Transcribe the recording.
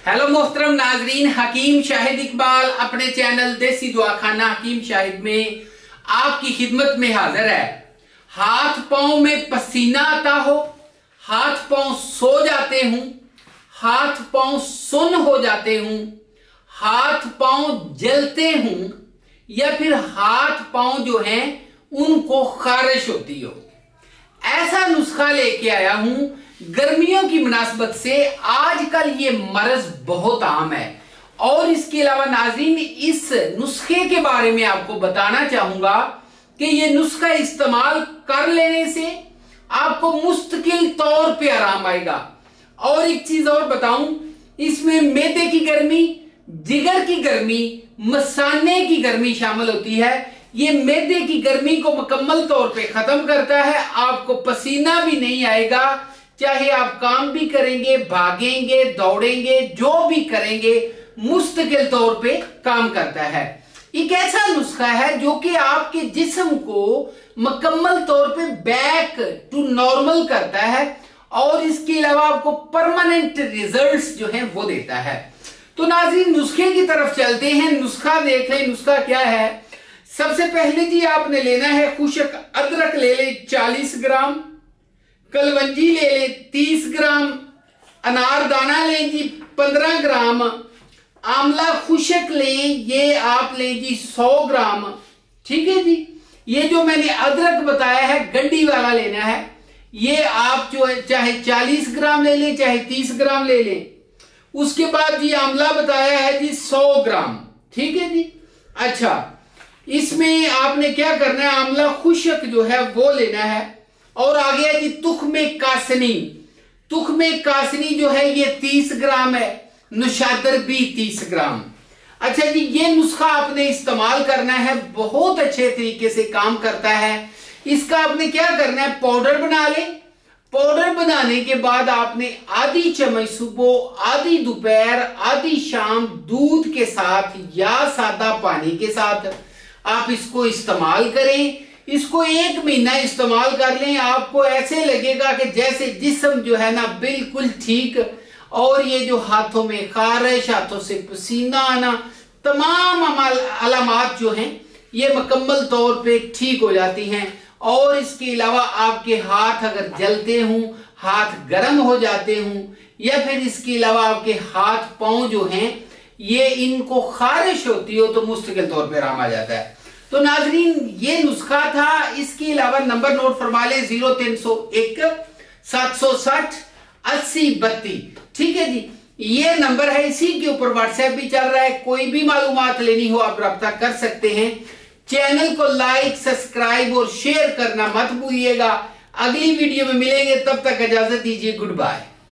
Hello मोहतरम नाजरीन, हकीम शाहिद इकबाल अपने चैनल देसी दुआखाना हकीम शाहिद में आपकी खिदमत में हाजिर है। हाथ पांव में पसीना आता हो, हाथ पांव सो जाते हूं, हाथ पांव सुन्न हो जाते हूं, हाथ पांव जलते हूं या फिर हाथ पांव जो हैं उनको खारिश होती हो, ऐसा नुस्खा लेके आया हूं। गर्मियों की मुनासबत से आजकल ये मर्ज बहुत आम है और इसके अलावा नाज़रीन इस नुस्खे के बारे में आपको बताना चाहूंगा कि ये नुस्खा इस्तेमाल कर लेने से आपको मुस्तकिल तौर पे आराम आएगा। और एक चीज और बताऊं, इसमें मैदे की गर्मी, जिगर की गर्मी, मसाने की गर्मी शामिल होती है। ये मैदे की गर्मी को मुकम्मल तौर पे खत्म करता है। आपको पसीना भी नहीं आएगा, चाहे आप काम भी करेंगे, भागेंगे, दौड़ेंगे, जो भी करेंगे मुस्तकिल तौर पे काम करता है। एक ऐसा नुस्खा है जो कि आपके जिस्म को मुकम्मल तौर पे बैक टू नॉर्मल करता है और इसके अलावा आपको परमानेंट रिजल्ट्स जो हैं वो देता है। तो नाज़रीन नुस्खे की तरफ चलते हैं। नुस्खा देख लें, नुस्खा क्या है। सबसे पहले जी आपने लेना है खुशक अदरक ले लें 40 ग्राम, कलवंजी ले लें 30 ग्राम, अनारदाना लें जी 15 ग्राम, आंवला खुशक लें, ये आप लें जी 100 ग्राम। ठीक है जी। ये जो मैंने अदरक बताया है गंडी वाला लेना है, ये आप जो है चाहे 40 ग्राम ले लें चाहे 30 ग्राम ले लें। उसके बाद जी आंवला बताया है जी 100 ग्राम। ठीक है जी। अच्छा, इसमें आपने क्या करना है, आंवला खुशक जो है वो लेना है। और आ गया जी तुख्मे कासनी। तुख्मे कासनी जो है ये 30 ग्राम है, नुशादर भी 30 ग्राम। अच्छा जी, ये नुस्खा आपने इस्तेमाल करना है, बहुत अच्छे तरीके से काम करता है। इसका आपने क्या करना है, पाउडर बना लें। पाउडर बनाने के बाद आपने आधी चम्मच सुबह, आधी दोपहर, आधी शाम दूध के साथ या सादा पानी के साथ आप इसको इस्तेमाल करें। इसको 1 महीना इस्तेमाल कर लें, आपको ऐसे लगेगा कि जैसे जिस्म जो है ना बिल्कुल ठीक, और ये जो हाथों में खारिश, हाथों से पसीना आना, तमाम अलामात जो हैं ये मुकम्मल तौर पे ठीक हो जाती हैं। और इसके अलावा आपके हाथ अगर जलते हों, हाथ गर्म हो जाते हों, या फिर इसके अलावा आपके हाथ पांव जो हैं ये इनको खारिश होती हो तो मुस्तकिल तौर पे आराम आ जाता है। तो नाजरीन ये नुस्खा था। इसके अलावा नंबर नोट फरमा ले 0301 760 80 32। ठीक है जी, ये नंबर है, इसी के ऊपर व्हाट्सएप भी चल रहा है। कोई भी मालूमात लेनी हो आप रब्ता कर सकते हैं। चैनल को लाइक, सब्सक्राइब और शेयर करना मत भूलिएगा। अगली वीडियो में मिलेंगे, तब तक इजाजत दीजिए। Good bye.